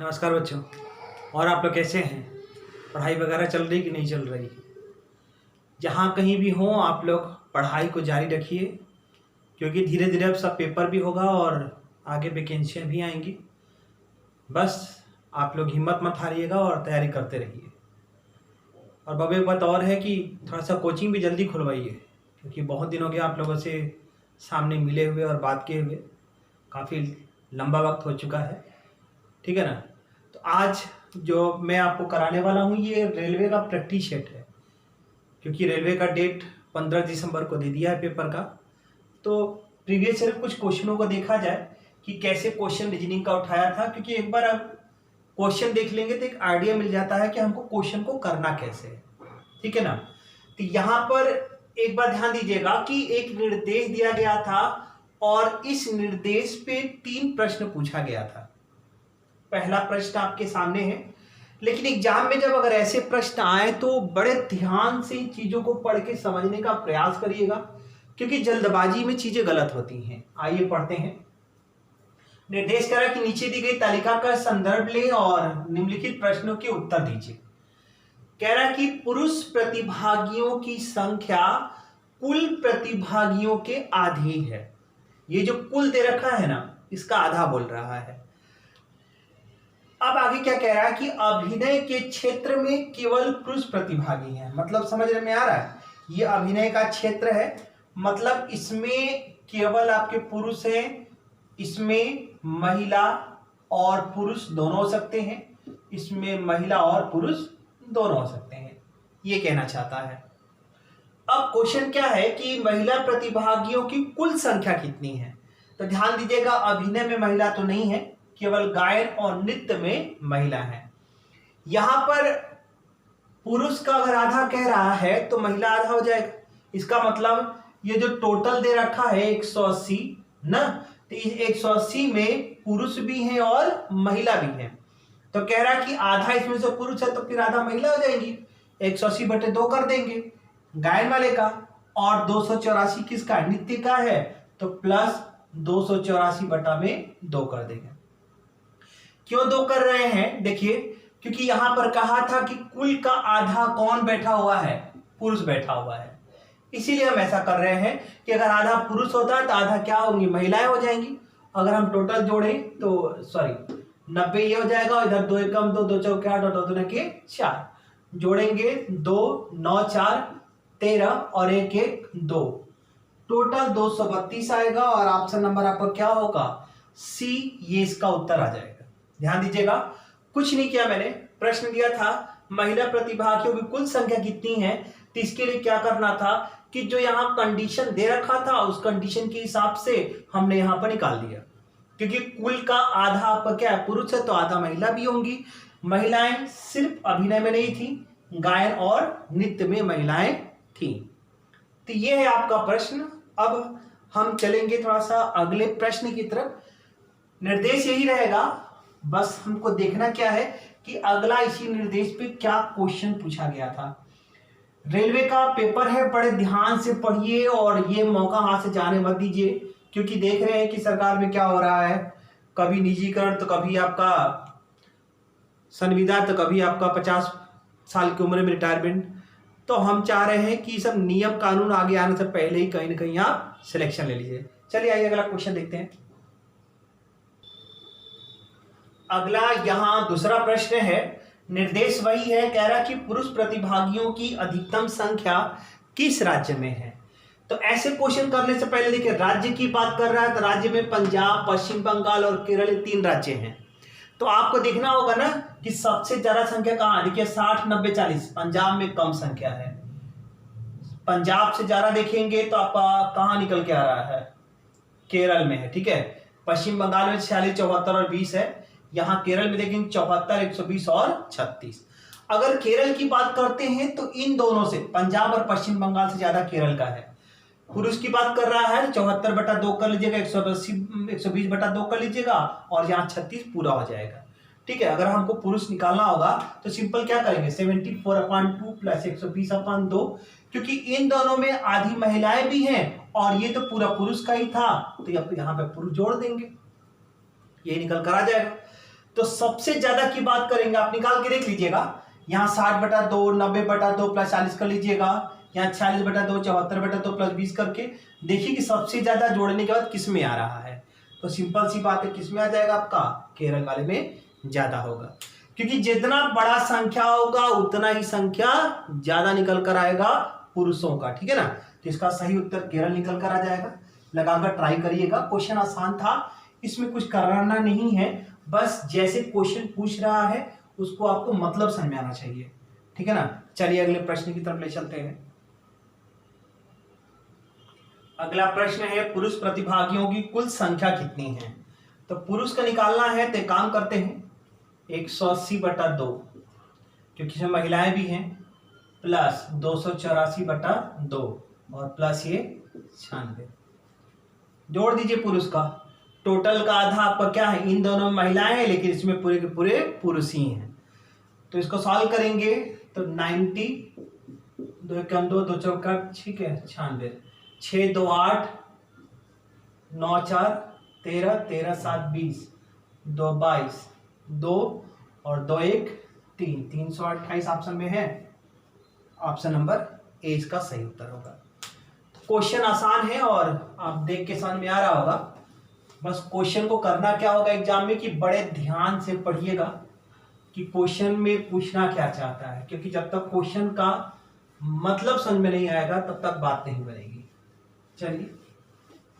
नमस्कार बच्चों। और आप लोग कैसे हैं? पढ़ाई वगैरह चल रही कि नहीं चल रही? जहाँ कहीं भी हो आप लोग पढ़ाई को जारी रखिए, क्योंकि धीरे धीरे अब सब पेपर भी होगा और आगे वैकेंसियाँ भी आएंगी। बस आप लोग हिम्मत मत हारिएगा और तैयारी करते रहिए। और बाबू एक बात और है कि थोड़ा सा कोचिंग भी जल्दी खुलवाइए, क्योंकि बहुत दिन हो गया आप लोगों से सामने मिले हुए और बात किए हुए। काफ़ी लंबा वक्त हो चुका है, ठीक है ना। तो आज जो मैं आपको कराने वाला हूँ ये रेलवे का प्रैक्टिस सेट है, क्योंकि रेलवे का डेट 15 दिसंबर को दे दिया है पेपर का। तो प्रीवियस ईयर कुछ क्वेश्चनों को देखा जाए कि कैसे क्वेश्चन रीजनिंग का उठाया था, क्योंकि एक बार आप क्वेश्चन देख लेंगे तो एक आइडिया मिल जाता है कि हमको क्वेश्चन को करना कैसे है, ठीक है ना। तो यहाँ पर एक बार ध्यान दीजिएगा कि एक निर्देश दिया गया था और इस निर्देश पे 3 प्रश्न पूछा गया था। पहला प्रश्न आपके सामने है, लेकिन एग्जाम में जब अगर ऐसे प्रश्न आए तो बड़े ध्यान से इन चीजों को पढ़ के समझने का प्रयास करिएगा, क्योंकि जल्दबाजी में चीजें गलत होती हैं। आइए पढ़ते हैं। निर्देश करा कि नीचे दी गई तालिका का संदर्भ लें और निम्नलिखित प्रश्नों के उत्तर दीजिए। कह रहा कि पुरुष प्रतिभागियों की संख्या कुल प्रतिभागियों के आधी है। ये जो कुल दे रखा है ना, इसका आधा बोल रहा है। अब आगे क्या कह रहा है कि अभिनय के क्षेत्र में केवल पुरुष प्रतिभागी हैं। मतलब समझ में आ रहा है, ये अभिनय का क्षेत्र है, मतलब इसमें केवल आपके पुरुष हैं, इसमें महिला और पुरुष दोनों हो सकते हैं, इसमें महिला और पुरुष दोनों हो सकते हैं, ये कहना चाहता है। अब क्वेश्चन क्या है कि महिला प्रतिभागियों की कुल संख्या कितनी है। तो ध्यान दीजिएगा, अभिनय में महिला तो नहीं है, केवल गायन और नृत्य में महिला है। यहां पर पुरुष का अगर आधा कह रहा है तो महिला आधा हो जाएगा। इसका मतलब ये जो टोटल दे रखा है 180 ना, तो इस 180 में पुरुष भी हैं और महिला भी है। तो कह रहा है कि आधा इसमें से पुरुष है तो फिर आधा महिला हो जाएंगी। 180/2 कर देंगे गायन वाले का, और 284 किसका, नृत्य का है, तो प्लस 284/2 कर देंगे। क्यों 2 कर रहे हैं? देखिए, क्योंकि यहां पर कहा था कि कुल का आधा कौन बैठा हुआ है, पुरुष बैठा हुआ है, इसीलिए हम ऐसा कर रहे हैं कि अगर आधा पुरुष होता है तो आधा क्या होंगी, महिलाएं हो जाएंगी। अगर हम टोटल जोड़ें तो 90 ये हो जाएगा, इधर 2 एकम 2, 2 चौके 8 और 2 दूने के 4, जोड़ेंगे 2 9 4 13 और 1 1 2, टोटल 232 आएगा। और ऑप्शन नंबर आपका क्या होगा, सी, ये इसका उत्तर आ जाएगा। ध्यान दीजिएगा, कुछ नहीं किया मैंने, प्रश्न दिया था महिला प्रतिभागियों की कुल संख्या कितनी है, तो इसके लिए क्या करना था कि जो यहाँ कंडीशन दे रखा था उस कंडीशन के हिसाब से हमने यहाँ पर निकाल दिया। क्योंकि कुल का आधा आपका क्या है, पुरुष है, तो आधा महिला भी होंगी। महिलाएं सिर्फ अभिनय में नहीं थी, गायन और नृत्य में महिलाएं थी। तो ये है आपका प्रश्न। अब हम चलेंगे थोड़ा सा अगले प्रश्न की तरफ। निर्देश यही रहेगा, बस हमको देखना क्या है कि अगला इसी निर्देश पे क्या क्वेश्चन पूछा गया था। रेलवे का पेपर है, बड़े ध्यान से पढ़िए और ये मौका हाथ से जाने मत दीजिए, क्योंकि देख रहे हैं कि सरकार में क्या हो रहा है, कभी निजीकरण तो कभी आपका संविदा तो कभी आपका 50 साल की उम्र में रिटायरमेंट। तो हम चाह रहे हैं कि सब नियम कानून आगे आने से पहले ही कहीं ना कहीं आप सिलेक्शन ले लीजिए। चलिए आइए अगला क्वेश्चन देखते हैं। अगला यहां दूसरा प्रश्न है, निर्देश वही है, कह रहा कि पुरुष प्रतिभागियों की अधिकतम संख्या किस राज्य में है। तो ऐसे क्वेश्चन करने से पहले देखिए, राज्य की बात कर रहा है तो राज्य में पंजाब, पश्चिम बंगाल और केरल 3 राज्य हैं। तो आपको देखना होगा ना कि सबसे ज्यादा संख्या कहां, देखिए 60 90 40, पंजाब में कम संख्या है। पंजाब से ज्यादा देखेंगे तो आपका कहां निकल के आ रहा है, केरल में है, ठीक है। पश्चिम बंगाल में 46 74 और 20 है। यहां केरल में देखेंगे 74 120 और 36। अगर केरल की बात करते हैं तो इन दोनों से, पंजाब और पश्चिम बंगाल से ज्यादा केरल का है। पुरुष की बात कर रहा है 74/2 कर लीजिएगा, 120/2 कर लीजिएगा और यहाँ 36 पूरा हो जाएगा, ठीक है। अगर हमको पुरुष निकालना होगा तो सिंपल क्या करेंगे, 74/2 प्लस 120/2, क्योंकि इन दोनों में आधी महिलाएं भी हैं और ये तो पूरा पुरुष का ही था, तो यहाँ पे पुरुष जोड़ देंगे, ये निकल कर आ जाएगा। तो सबसे ज्यादा की बात करेंगे, आप निकाल के देख लीजिएगा। यहाँ 60/2, 90/2 प्लस 40 कर लीजिएगा, यहाँ 46/2, 74/2 प्लस 20 करके देखिए कि सबसे ज्यादा जोड़ने के बाद किस में आ रहा है। तो सिंपल सी बात है, किस में आ जाएगा आपका, केरल वाले में ज्यादा होगा, क्योंकि जितना बड़ा संख्या होगा उतना ही संख्या ज्यादा निकल कर आएगा पुरुषों का, ठीक है ना। तो इसका सही उत्तर केरल निकल कर आ जाएगा। लगाकर ट्राई करिएगा, क्वेश्चन आसान था, इसमें कुछ कराना नहीं है, बस जैसे क्वेश्चन पूछ रहा है उसको आपको मतलब समझ में आना चाहिए, ठीक है ना। चलिए अगले प्रश्न की तरफ ले चलते हैं। अगला प्रश्न है, पुरुष प्रतिभागियों की कुल संख्या कितनी है। तो पुरुष का निकालना है, तो काम करते हैं 180/2, क्योंकि इसमें महिलाएं भी हैं, प्लस 284/2 और प्लस ये 96। जोड़ दीजिए पुरुष का, टोटल का आधा आपका क्या है, इन दोनों में महिलाएं हैं लेकिन इसमें पूरे के पूरे पुरुष ही हैं। तो इसको सॉल्व करेंगे तो 90, 2 1 2, 2 4 ठीक है 96, 6 2 8, 9 4 13, 13 7 20, 2 22, 2 और 2 1 3, 328 ऑप्शन में है। ऑप्शन नंबर ए इसका सही उत्तर होगा। क्वेश्चन आसान है और आप देख के समझ में आ रहा होगा। बस क्वेश्चन को करना क्या होगा एग्जाम में कि बड़े ध्यान से पढ़िएगा कि क्वेश्चन में पूछना क्या चाहता है, क्योंकि जब तक क्वेश्चन का मतलब समझ में नहीं आएगा तब तक बात नहीं बनेगी। चलिए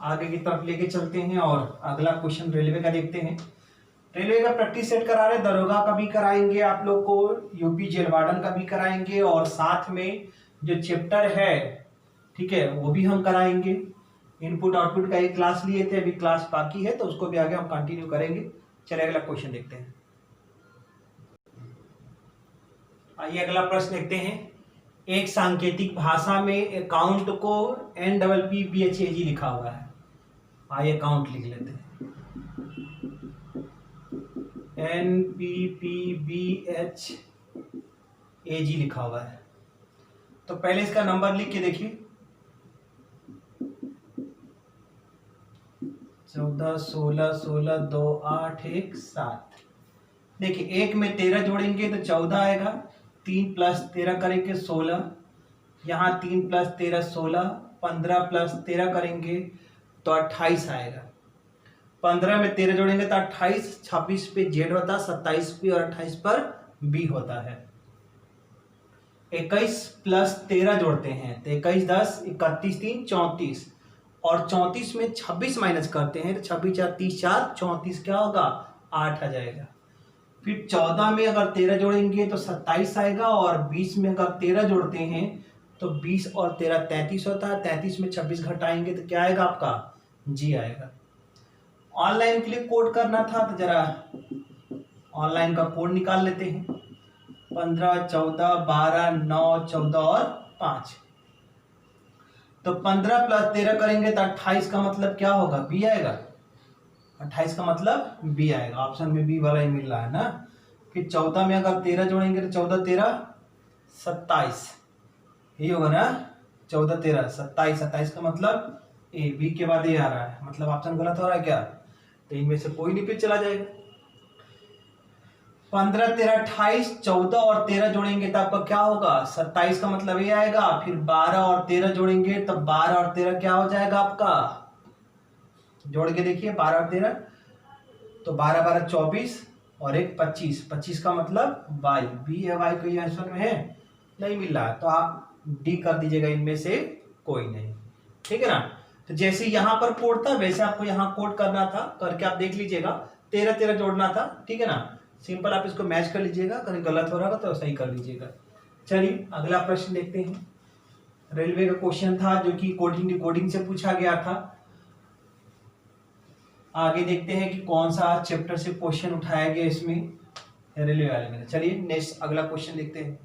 आगे की तरफ लेके चलते हैं और अगला क्वेश्चन रेलवे का देखते हैं। रेलवे का प्रैक्टिस सेट करा रहे, दरोगा का भी कराएंगे आप लोग को, यूपी जेल वार्डन का भी कराएंगे और साथ में जो चैप्टर है ठीक है वो भी हम कराएंगे। इनपुट आउटपुट का एक क्लास लिए थे, अभी क्लास बाकी है तो उसको भी आगे हम कंटिन्यू करेंगे। चलिए अगला क्वेश्चन देखते हैं। आइए अगला प्रश्न देखते हैं। एक सांकेतिक भाषा में अकाउंट को NPPBHAG लिखा हुआ है। आइए अकाउंट लिख लेते हैं, NPPBHAG लिखा हुआ है। तो पहले इसका नंबर लिख के देखिए, 14 16 16 2 8 1 7। देखिए एक में 13 जोड़ेंगे तो 14 आएगा, 3 + 13 करेंगे 16, यहाँ 3 + 13 16, 15 + 13 करेंगे तो 28 आएगा। 15 में 13 जोड़ेंगे तो 28, 26 पे जेड होता है, 27 पे और 28 पर बी होता है। 21 + 13 जोड़ते हैं तो 21 10, 31 3 34 और 34 में 26 माइनस करते हैं तो 26 4 30 4, 34 क्या होगा 8 आ जाएगा। फिर 14 में अगर 13 जोड़ेंगे तो 27 आएगा और 20 में अगर 13 जोड़ते हैं तो 20 और 13 33 होता है। 33 में 26 घटाएंगे तो क्या आएगा आपका जी आएगा। ऑनलाइन के लिए कोड करना था तो जरा ऑनलाइन का कोड निकाल लेते हैं, 15 14 12 9 14 और 5। तो 15 + 13 करेंगे तो 28 का मतलब क्या होगा बी आएगा, 28 का मतलब बी आएगा। ऑप्शन में बी वाला ही मिल रहा है ना। फिर 14 में अगर 13 जोड़ेंगे तो 14 13 27, यही होगा ना, 14 13 27, 27 का मतलब ए, बी के बाद ए आ रहा है, मतलब ऑप्शन गलत हो रहा है क्या, तो इनमें से कोई नहीं, फिर चला जाएगा। 15 13 28, 14 और 13 जोड़ेंगे तो आपका क्या होगा 27 का मतलब ये आएगा। फिर 12 और 13 जोड़ेंगे तो 12 और 13 क्या हो जाएगा आपका, जोड़ के देखिए 12 और 13 तो 12 12 24 और एक 25, 25 का मतलब वाई, बी है वाई, कोई आंसर में है नहीं मिल रहा, तो आप डी कर दीजिएगा, इनमें से कोई नहीं, ठीक है ना। तो जैसे यहाँ पर कोड था वैसे आपको यहाँ कोड करना था, करके आप देख लीजिएगा, 13 13 जोड़ना था, ठीक है ना। सिंपल आप इसको मैच कर लीजिएगा, कहीं गलत हो रहा तो सही कर लीजिएगा। चलिए अगला प्रश्न देखते हैं। रेलवे का क्वेश्चन था जो कि कोडिंग डिकोडिंग से पूछा गया था। आगे देखते हैं कि कौन सा चैप्टर से क्वेश्चन उठाया गया इसमें रेलवे वाले में। चलिए नेक्स्ट अगला क्वेश्चन देखते हैं।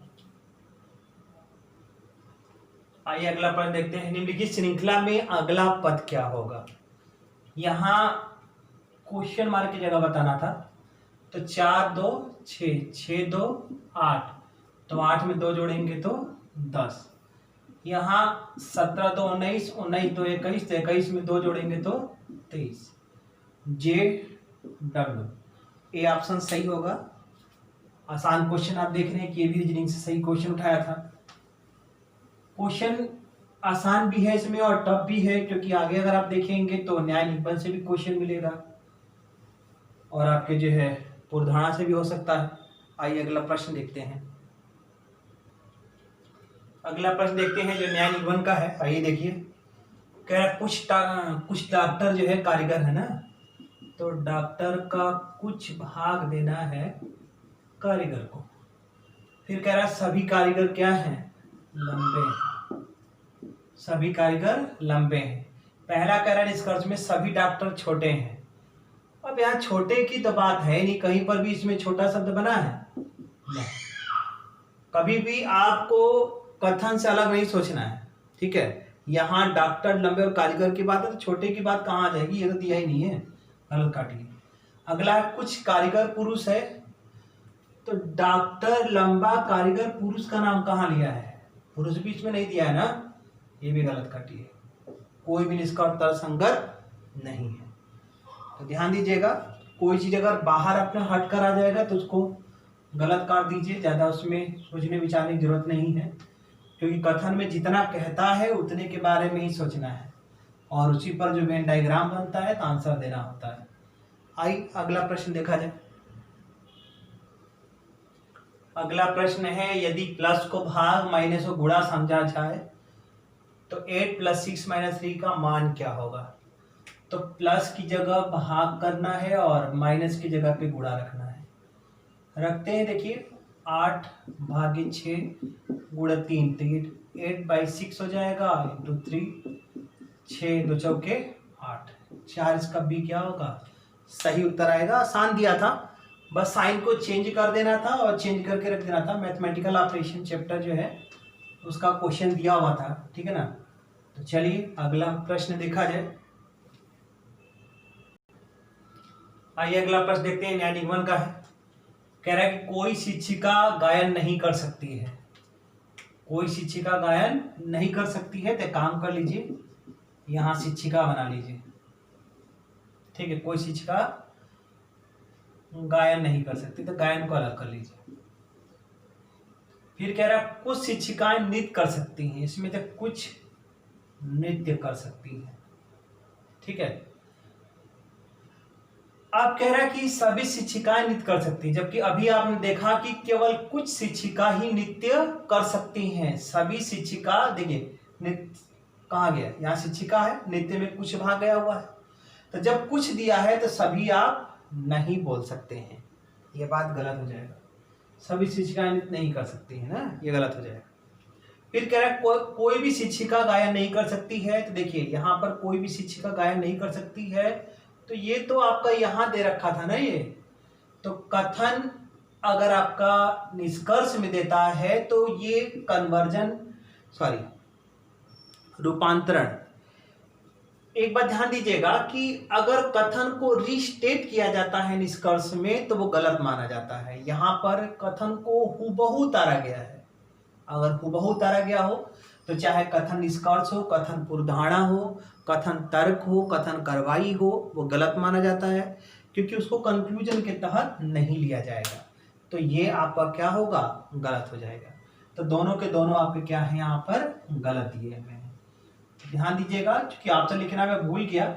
आइए अगला प्रश्न देखते हैं। निम्नलिखित श्रृंखला में अगला पद क्या होगा। यहाँ क्वेश्चन मार्क की जगह बताना था, तो 4 2 6, 6 2 8, तो 8 में 2 जोड़ेंगे तो 10। यहाँ 17 2 19, 19 2 21, तो 21 में 2 जोड़ेंगे तो 23। JW ए ऑप्शन सही होगा। आसान क्वेश्चन आप देख रहे हैं कि ये भी रीजनिंग से सही क्वेश्चन उठाया था। क्वेश्चन आसान भी है इसमें और टफ भी है, क्योंकि आगे अगर आप देखेंगे तो न्याय निबंध से भी क्वेश्चन मिलेगा और आपके जो है पुरधारणा से भी हो सकता है। आइए अगला प्रश्न देखते हैं। अगला प्रश्न देखते हैं जो न्याय निबंध का है। आइए देखिए, कह रहा है कुछ डॉक्टर जो है कारीगर है ना, तो डॉक्टर का कुछ भाग देना है कारीगर को। फिर कह रहा है सभी कारीगर क्या हैं, लंबे हैं। सभी कारीगर लंबे हैं। पहला कह रहा है निष्कर्ष में सभी डॉक्टर छोटे हैं। अब यहाँ छोटे की तो बात है नहीं, कहीं पर भी इसमें छोटा शब्द बना है नहीं। कभी भी आपको कथन से अलग नहीं सोचना है, ठीक है। यहाँ डॉक्टर लंबे और कारीगर की बात है तो छोटे की बात कहाँ आ जाएगी, ये तो दिया ही नहीं है, गलत काटिए। अगला है कुछ कारीगर पुरुष है, तो डॉक्टर लंबा कारीगर पुरुष का नाम कहाँ लिया है, पुरुष बीच में नहीं दिया है ना, ये भी गलत काटिए। कोई भी निष्कर्ष तर्कसंगत नहीं है, तो ध्यान दीजिएगा। कोई चीज अगर बाहर अपने हट कर आ जाएगा तो उसको गलत काट दीजिए, ज्यादा उसमें सोचने विचारने की जरूरत नहीं है, क्योंकि कथन में जितना कहता है उतने के बारे में ही सोचना है और उसी पर जो वेन डायग्राम बनता है तो आंसर देना होता है। आइए अगला प्रश्न देखा जाए। अगला प्रश्न है यदि प्लस को भाग माइनस को गुणा समझा जाए तो 8 + 6 - 3 का मान क्या होगा। तो प्लस की जगह भाग करना है और माइनस की जगह पे गुणा रखना है। रखते हैं, देखिए 8/6 × 3 तो ये 8/6 हो जाएगा × 3, 6 2 चौके 8, 4 इसका बी क्या होगा, सही उत्तर आएगा। आसान दिया था, बस साइन को चेंज कर देना था और चेंज करके रख देना था। मैथमेटिकल ऑपरेशन चैप्टर जो है उसका क्वेश्चन दिया हुआ था, ठीक है ना। तो चलिए अगला प्रश्न देखा जाए। आइए अगला प्रश्न देखते हैं, न्याय निगमन का है। कह रहा है कि कोई शिक्षिका गायन नहीं कर सकती है। कोई शिक्षिका गायन नहीं कर सकती है, तो काम कर लीजिए, यहां शिक्षिका बना लीजिए, ठीक है। कोई शिक्षिका गायन नहीं कर सकती तो गायन को अलग कर लीजिए। फिर कह रहा है कुछ शिक्षिकाएं नृत्य कर सकती हैं, इसमें तो कुछ नृत्य कर सकती हैं, ठीक है। आप कह रहा है कि सभी शिक्षिकाएं नृत्य कर सकती हैं, जबकि अभी आपने देखा कि केवल कुछ शिक्षिका ही नृत्य कर सकती हैं। सभी शिक्षिका, देखिए नृत्य कहाँ गया, यहाँ शिक्षिका है, नृत्य में कुछ भाग गया हुआ है, तो जब कुछ दिया है तो सभी आप नहीं बोल सकते हैं, ये बात गलत हो जाएगा। सभी शिक्षिकाएं नृत्य नहीं कर सकती है ना, ये गलत हो जाएगा। फिर कह रहा है कोई भी शिक्षिका गायन नहीं कर सकती है, तो देखिए यहाँ पर कोई भी शिक्षिका गायन नहीं कर सकती है, तो ये तो आपका यहाँ दे रखा था ना ये, तो कथन अगर आपका निष्कर्ष में देता है तो ये रूपांतरण। एक बात ध्यान दीजिएगा कि अगर कथन को रीस्टेट किया जाता है निष्कर्ष में तो वो गलत माना जाता है। यहाँ पर कथन को हुबहू उतारा गया है, अगर हुबहू उतारा गया हो तो चाहे कथन निष्कर्ष हो, कथन पुरधारणा हो, कथन तर्क हो, कथन कार्रवाई हो, वो गलत माना जाता है, क्योंकि उसको कंक्लूजन के तहत नहीं लिया जाएगा। तो ये आपका क्या होगा, गलत हो जाएगा। तो दोनों के दोनों आपके क्या है, यहाँ पर गलत दिए हैं। ध्यान दीजिएगा, क्योंकि ऑप्शन लिखना मैं भूल गया,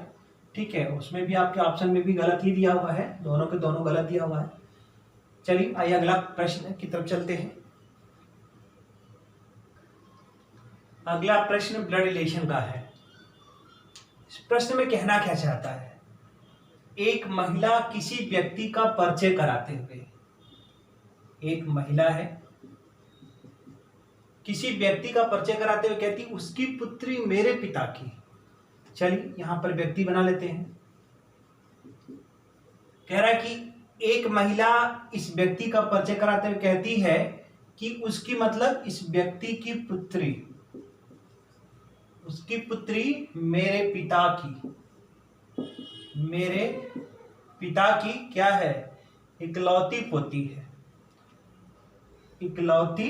ठीक है, उसमें भी आपके ऑप्शन में भी गलत ही दिया हुआ है, दोनों के दोनों गलत दिया हुआ है। चलिए आइए अगला प्रश्न की तरफ चलते हैं। अगला प्रश्न ब्लड रिलेशन का है। इस प्रश्न में कहना क्या चाहता है, एक महिला किसी व्यक्ति का परिचय कराते हुए, एक महिला है किसी व्यक्ति का परिचय कराते हुए कहती उसकी पुत्री मेरे पिता की। चलिए यहां पर व्यक्ति बना लेते हैं। कह रहा है कि एक महिला इस व्यक्ति का परिचय कराते हुए कहती है कि उसकी मतलब इस व्यक्ति की पुत्री, उसकी पुत्री मेरे पिता की, मेरे पिता की क्या है, इकलौती पोती है। इकलौती,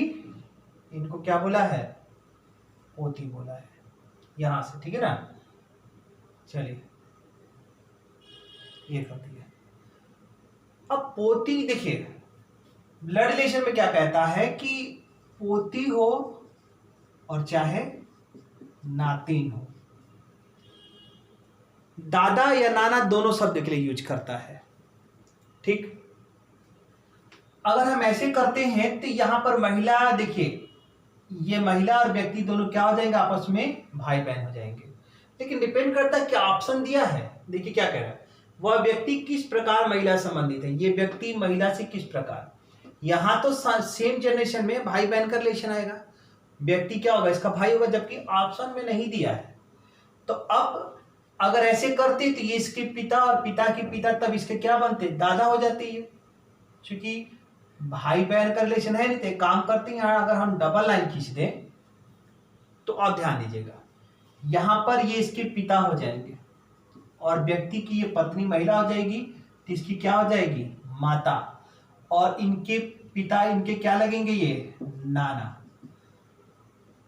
इनको क्या बोला है, पोती बोला है यहां से, ठीक है ना। चलिए ये कर दिया। अब पोती, देखिए ब्लड रिलेशन में क्या कहता है कि पोती हो और चाहे नातिन हो, दादा या नाना दोनों शब्द के लिए यूज करता है। ठीक, अगर हम ऐसे करते हैं तो यहां पर महिला, देखिए ये महिला और व्यक्ति दोनों क्या हो जाएंगे, आपस में भाई बहन हो जाएंगे। लेकिन डिपेंड करता है क्या ऑप्शन दिया है। देखिए क्या कह रहा है, वह व्यक्ति किस प्रकार महिला संबंधित है, ये व्यक्ति महिला से किस प्रकार। यहां तो सेम जनरेशन में भाई बहन का रिलेशन आएगा, व्यक्ति क्या होगा, इसका भाई होगा, जबकि ऑप्शन में नहीं दिया है। तो अब अगर ऐसे करते तो ये इसके पिता और पिता के पिता, तब इसके क्या बनते, दादा हो जाती है। क्योंकि भाई बहन का रिलेशन है नहीं, तो काम करते हैं, अगर हम डबल लाइन खींच दें तो आप ध्यान दीजिएगा, यहां पर ये इसके पिता हो जाएंगे और व्यक्ति की ये पत्नी महिला हो जाएगी, तो इसकी क्या हो जाएगी, माता, और इनके पिता इनके क्या लगेंगे, ये नाना।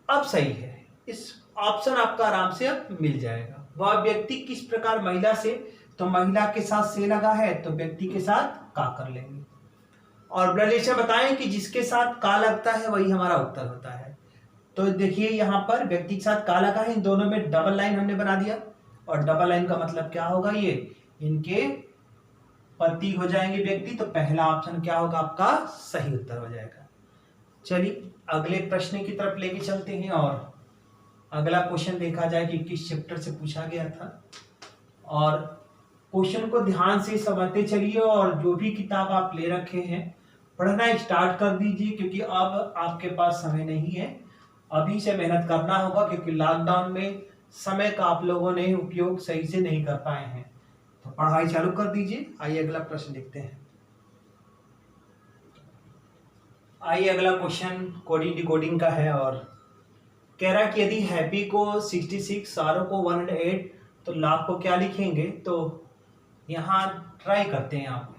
अब सही है, इस ऑप्शन आपका आराम से अब मिल जाएगा। वह व्यक्ति किस प्रकार महिला से, तो महिला के साथ से लगा है तो व्यक्ति के साथ का कर लेंगे, और ब्लड रिलेशन बताएं कि जिसके साथ का लगता है वही हमारा उत्तर होता है। तो देखिए यहाँ पर व्यक्ति के साथ का लगा है, इन दोनों में डबल लाइन हमने बना दिया, और डबल लाइन का मतलब क्या होगा, ये इनके पति हो जाएंगे व्यक्ति, तो पहला ऑप्शन क्या होगा आपका सही उत्तर हो जाएगा। चलिए अगले प्रश्न की तरफ लेके चलते हैं, और अगला क्वेश्चन देखा जाए कि किस चैप्टर से पूछा गया था, और क्वेश्चन को ध्यान से समझते चलिए, और जो भी किताब आप ले रखे हैं पढ़ना स्टार्ट कर दीजिए, क्योंकि अब आपके पास समय नहीं है, अभी से मेहनत करना होगा, क्योंकि लॉकडाउन में समय का आप लोगों ने उपयोग सही से नहीं कर पाए हैं। तो पढ़ाई चालू कर दीजिए। आइए अगला प्रश्न देखते हैं। आइए अगला क्वेश्चन कोडिंग डिकोडिंग का है, और कह रहा है कि यदि हैप्पी को 66, सारो को 108, तो लाभ को क्या लिखेंगे। तो यहाँ ट्राई करते हैं आप,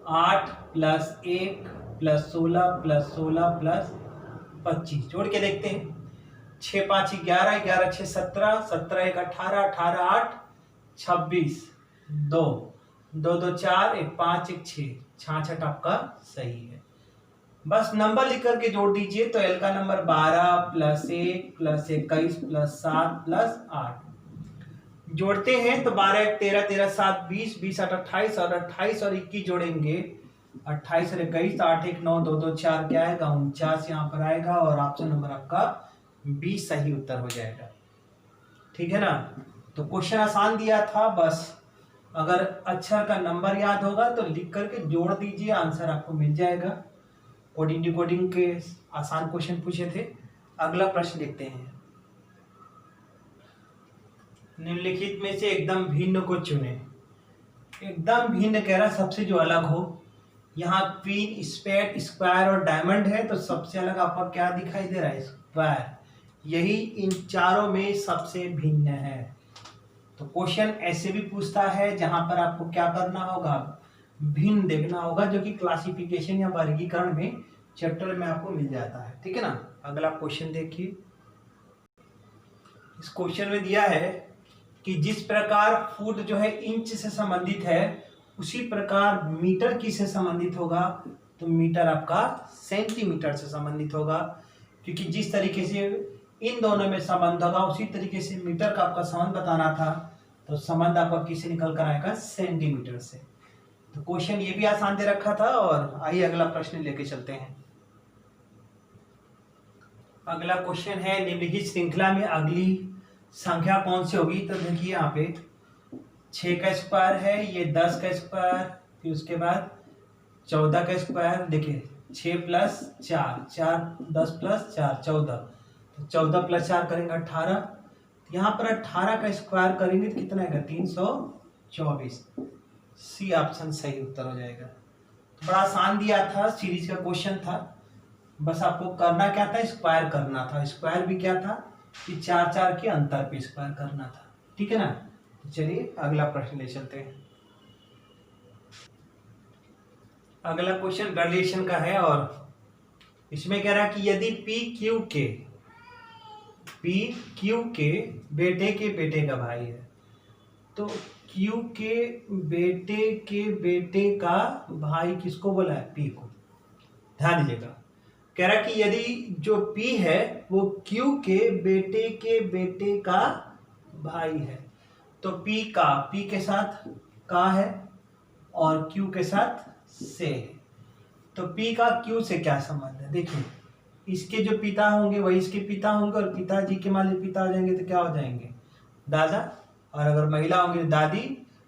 8 + 1 + 16 + 16 + 25 जोड़ के देखते हैं। 6 × 5 = 11, 11 × 6 = 17, 17 × 1 = 18, 18 × 8 = 26, 2 2 2 4, 1 5 1 6, 66 आपका सही है। बस नंबर लिख करके जोड़ दीजिए, तो एल का नंबर 12 + 1 + 21 + 7 + 8 जोड़ते हैं, तो 12 1 13, 13 7 20, 20 8 28, और 28 और 21 जोड़ेंगे, 28 और 21, 8 1 9, 2 2 4 क्या आएगा, 49 यहाँ पर आएगा, और ऑप्शन नंबर आपका 20 सही उत्तर हो जाएगा। ठीक है ना। तो क्वेश्चन आसान दिया था, बस अगर अक्षर का नंबर याद होगा तो लिख करके जोड़ दीजिए, आंसर आपको मिल जाएगा। कोडिंग डिकोडिंग के आसान क्वेश्चन पूछे थे। अगला प्रश्न देखते हैं। निम्नलिखित में से एकदम भिन्न को चुने। एकदम भिन्न कह रहा सबसे जो अलग हो। यहाँ क्वीन, स्पेड, स्क्वायर और डायमंड है, तो सबसे अलग आपका क्या दिखाई दे रहा है, स्क्वायर। यही इन चारों में सबसे भिन्न है। तो क्वेश्चन ऐसे भी पूछता है जहां पर आपको क्या करना होगा, भिन्न देखना होगा, जो कि क्लासिफिकेशन या वर्गीकरण में चैप्टर में आपको मिल जाता है। ठीक है ना। अगला क्वेश्चन देखिए। इस क्वेश्चन में दिया है कि जिस प्रकार फुट जो है इंच से संबंधित है, उसी प्रकार मीटर किससे संबंधित होगा, तो मीटर आपका सेंटीमीटर से संबंधित होगा, क्योंकि जिस तरीके से इन दोनों में संबंध होगा उसी तरीके से मीटर का आपका संबंध बताना था, तो संबंध आपका किससे निकल कर आएगा, सेंटीमीटर से। तो क्वेश्चन ये भी आसान दे रखा था। और आइए अगला प्रश्न लेके चलते हैं। अगला क्वेश्चन है, निम्नलिखित श्रृंखला में अगली संख्या कौन सी होगी। तो देखिए यहाँ पे 6 का स्क्वायर है, ये 10 का स्क्वायर, फिर उसके बाद 14 का स्क्वायर। देखिए 6 + 4, 4 10 + 4 14, तो 14 + 4 करेंगे 18। यहाँ पर 18 का स्क्वायर करेंगे तो कितना आएगा, 324। सी ऑप्शन सही उत्तर हो जाएगा। तो बड़ा आसान दिया था, सीरीज का क्वेश्चन था, बस आपको करना क्या था, स्क्वायर करना था। स्क्वायर भी क्या था कि 4 4 के अंतर पे स्क्वायर करना था। ठीक है ना। तो चलिए अगला प्रश्न ले चलते हैं। अगला क्वेश्चन ग्रेजुएशन का है, और इसमें कह रहा है कि यदि पी क्यू के बेटे के बेटे का भाई है, तो Q के बेटे का भाई किसको बोला है? P को। ध्यान दीजिएगा, कह रहा है कि यदि जो P है वो Q के बेटे का भाई है, तो P के साथ का है और Q के साथ से है। तो P का Q से क्या संबंध है? देखिए, इसके जो पिता होंगे वही इसके पिता होंगे, और पिताजी के मान लीजिए पिता हो जाएंगे तो क्या हो जाएंगे? दादा। और अगर महिला होंगी दादी,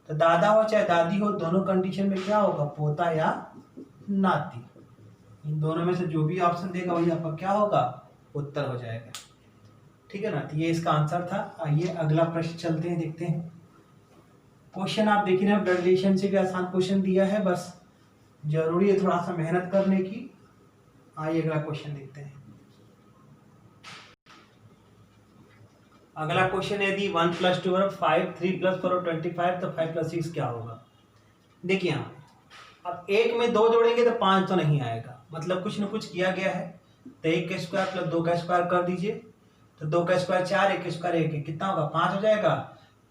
तो दादा हो चाहे दादी हो, दोनों कंडीशन में क्या होगा? पोता या नाती। इन दोनों में से जो भी ऑप्शन देगा वही आपका क्या होगा? उत्तर हो जाएगा। ठीक है ना? तो ये इसका आंसर था। आइए अगला प्रश्न चलते हैं, देखते हैं। क्वेश्चन आप देख रहे हैं, ब्लड रिलेशन से भी आसान क्वेश्चन दिया है, बस जरूरी है थोड़ा सा मेहनत करने की। आइए अगला क्वेश्चन देखते हैं। अगला क्वेश्चन है, यदि 1 + 2 5, 3 + 4 25, तो 5 + 6 क्या होगा? देखिए यहाँ अब एक में 2 जोड़ेंगे तो 5 तो नहीं आएगा, मतलब कुछ न कुछ किया गया है। तो 1 का स्क्वायर प्लस 2 का स्क्वायर कर दीजिए, तो 2 का स्क्वायर 4, 1 का स्क्वायर 1, कितना होगा? 5 हो जाएगा।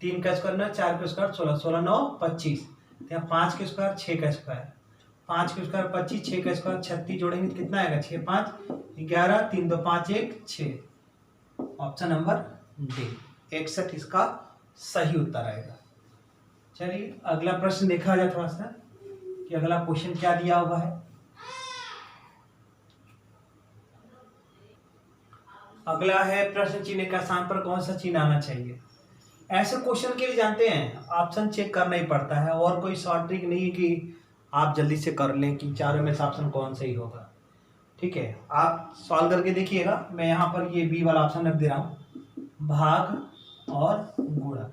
3 का स्क्वायर 9, 4 का स्क्वायर 16, 16 9 25। तो यहाँ 5 का स्क्वायर 6 का स्क्वायर, 5 का स्क्वायर 25, 6 का स्क्वायर 36 जोड़ेंगे तो कितना आएगा? 6 5 11, 3 2 5 1 6। ऑप्शन नंबर डी 61 इसका सही उत्तर आएगा। चलिए अगला प्रश्न देखा जाए थोड़ा सा कि अगला क्वेश्चन क्या दिया हुआ है। अगला है, प्रश्न चिन्ह का स्थान पर कौन सा चिन्ह आना चाहिए? ऐसे क्वेश्चन के लिए जानते हैं ऑप्शन चेक करना ही पड़ता है, और कोई शॉर्ट ट्रिक नहीं है कि आप जल्दी से कर लें कि चारों में से ऑप्शन कौन सही होगा। ठीक है, आप सॉल्व करके देखिएगा। मैं यहाँ पर ये बी वाला ऑप्शन रख दे रहा हूँ, भाग और गुणा,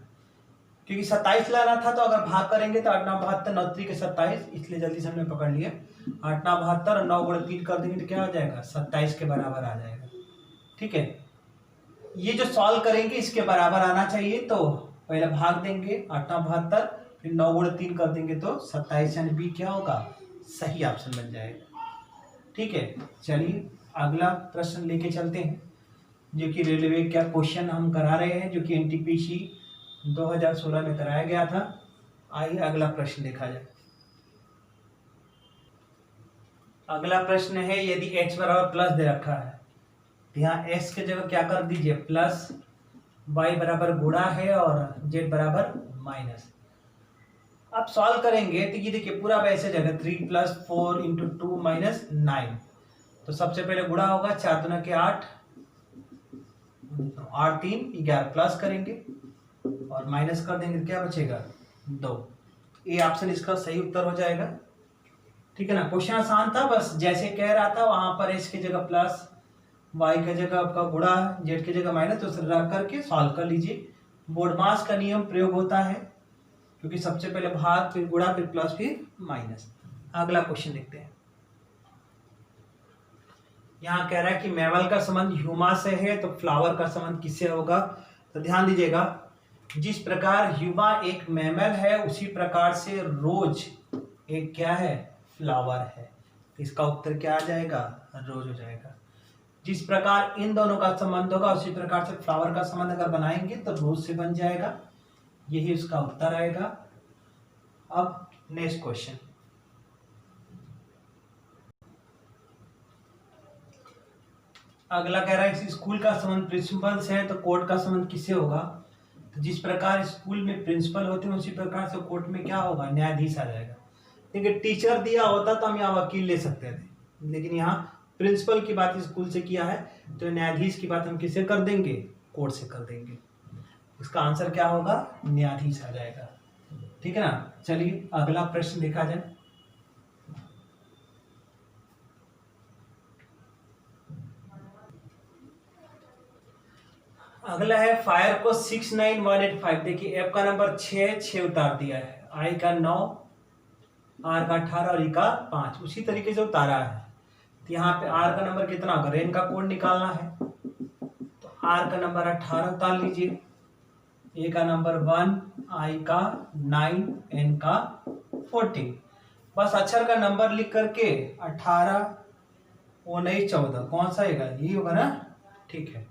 क्योंकि 27 लाना था, तो अगर भाग करेंगे तो 8 9 72 9 3 के 27, इसलिए जल्दी से हमने पकड़ लिया। 8 9 72 और 9 गुणा 3 कर देंगे तो क्या हो जाएगा? 27 के बराबर आ जाएगा। ठीक है, ये जो सॉल्व करेंगे इसके बराबर आना चाहिए, तो पहले भाग देंगे 8 9 72, फिर 9 गुणा 3 कर देंगे तो 27, यानी बी क्या होगा? सही ऑप्शन बन जाएगा। ठीक है, चलिए अगला प्रश्न लेके चलते हैं, जो कि रेलवे का क्वेश्चन हम करा रहे हैं, जो कि एनटीपीसी 2016 में कराया गया था। आइए अगला प्रश्न देखा जाए। अगला प्रश्न है, यदि x बराबर प्लस दे रखा है, तो यहाँ x के जगह क्या कर दीजिए? प्लस, y बराबर गुणा है और z बराबर माइनस। अब सॉल्व करेंगे तो ये देखिए पूरा वैसे जगह 3 + 4 × 2 - 9, तो सबसे पहले गुणा होगा, 4 दूना के 8, 8 3 11, प्लस करेंगे और माइनस कर देंगे तो क्या बचेगा? 2। ये ऑप्शन इसका सही उत्तर हो जाएगा। ठीक है ना? क्वेश्चन आसान था, बस जैसे कह रहा था वहां पर x की जगह प्लस, y की जगह आपका गुणा, z की जगह माइनस, तो रख करके सॉल्व कर लीजिए। बोर्डमास का नियम प्रयोग होता है, क्योंकि सबसे पहले भाग, फिर गुणा, फिर प्लस, फिर माइनस। अगला क्वेश्चन देखते हैं। यहाँ कह रहा है कि मैमल का संबंध ह्यूमा से है, तो फ्लावर का संबंध किससे होगा? तो ध्यान दीजिएगा, जिस प्रकार ह्यूमा एक मैमल है, उसी प्रकार से रोज एक क्या है? फ्लावर है। इसका उत्तर क्या आ जाएगा? रोज हो जाएगा। जिस प्रकार इन दोनों का संबंध होगा, उसी प्रकार से फ्लावर का संबंध अगर बनाएंगे तो रोज से बन जाएगा। यही उसका उत्तर आएगा। अब नेक्स्ट क्वेश्चन, अगला कह रहा है स्कूल का संबंध प्रिंसिपल से है, तो कोर्ट का संबंध किससे होगा? तो जिस प्रकार स्कूल में प्रिंसिपल होते हैं, उसी प्रकार से कोर्ट में क्या होगा? न्यायाधीश आ जाएगा। देखिए टीचर दिया होता तो हम यहाँ वकील ले सकते थे, लेकिन यहाँ प्रिंसिपल की बात स्कूल से किया है, तो न्यायाधीश की बात हम किससे कर देंगे? कोर्ट से कर देंगे। इसका आंसर क्या होगा? न्यायाधीश आ जाएगा। ठीक है ना? चलिए अगला प्रश्न देखा जाए। अगला है, फायर को 69185, देखिए एफ का नंबर 6 उतार दिया है, आई का 9, आर का 18 और ई का 5 उसी तरीके से उतारा है। तो यहाँ पे आर का नंबर कितना होगा? रेन का कोड निकालना है, तो आर का नंबर 18 उतार लीजिए, ए का नंबर 1, आई का 9, एन का 14। बस अक्षर का नंबर लिख करके 18 19 14 कौन सा आएगा? यही होगा ना? ठीक है,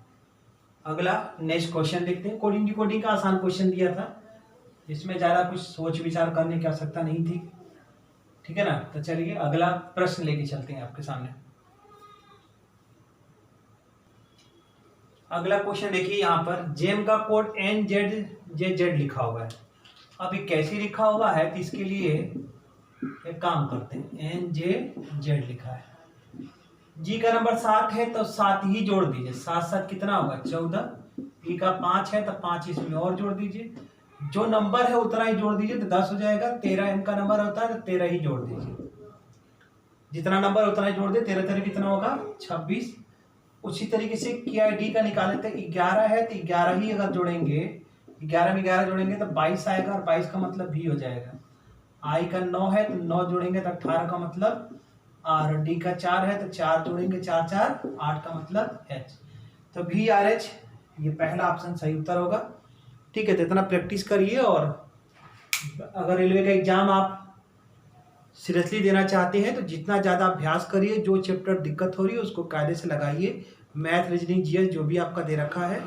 अगला नेक्स्ट क्वेश्चन देखते हैं। कोडिंग डिकोडिंग का आसान क्वेश्चन दिया था। इसमें ज़्यादा कुछ सोच विचार करने की आवश्यकता नहीं थी, ठीक है ना। तो चलिए अगला प्रश्न लेके चलते हैं आपके सामने। अगला क्वेश्चन देखिए, यहाँ पर जेम का कोड NZJZ लिखा हुआ है। अब ये कैसे लिखा हुआ है, तो इसके लिए एक काम करते हैं, NJZ लिखा है, जी का नंबर 7 है तो 7 ही जोड़ दीजिए, 7 7 कितना होगा 14, ई का 5 है तो 5 इसमें और जोड़ दीजिए, जो नंबर है उतना ही जोड़ दीजिए तो 10 हो जाएगा। 13 एम का नंबर होता है तो 13 ही जोड़ दीजिए, जितना नंबर उतना ही जोड़ दे, 13 13 कितना होगा 26। उसी तरीके से KID का निकाले थे, 11 है तो 11 ही अगर जोड़ेंगे, 11 में 11 जोड़ेंगे तो 22 आएगा, और 22 का मतलब भी हो जाएगा। आई का 9 है तो 9 जोड़ेंगे तो 18 का मतलब, और डी का 4 है तो 4 जोड़ेंगे, 4 4 8 का मतलब H। तो VRH ये पहला ऑप्शन सही उत्तर होगा, ठीक है। तो इतना प्रैक्टिस करिए, और अगर रेलवे का एग्जाम आप सीरियसली देना चाहते हैं तो जितना ज़्यादा अभ्यास करिए, जो चैप्टर दिक्कत हो रही है उसको कायदे से लगाइए, मैथ रीजनिंग GS जो भी आपका दे रखा है,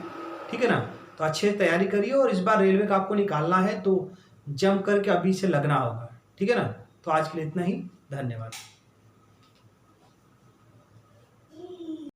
ठीक है ना। तो अच्छे से तैयारी करिए, और इस बार रेलवे का आपको निकालना है तो जम करके अभी से लगना होगा, ठीक है ना। तो आज के लिए इतना ही, धन्यवाद।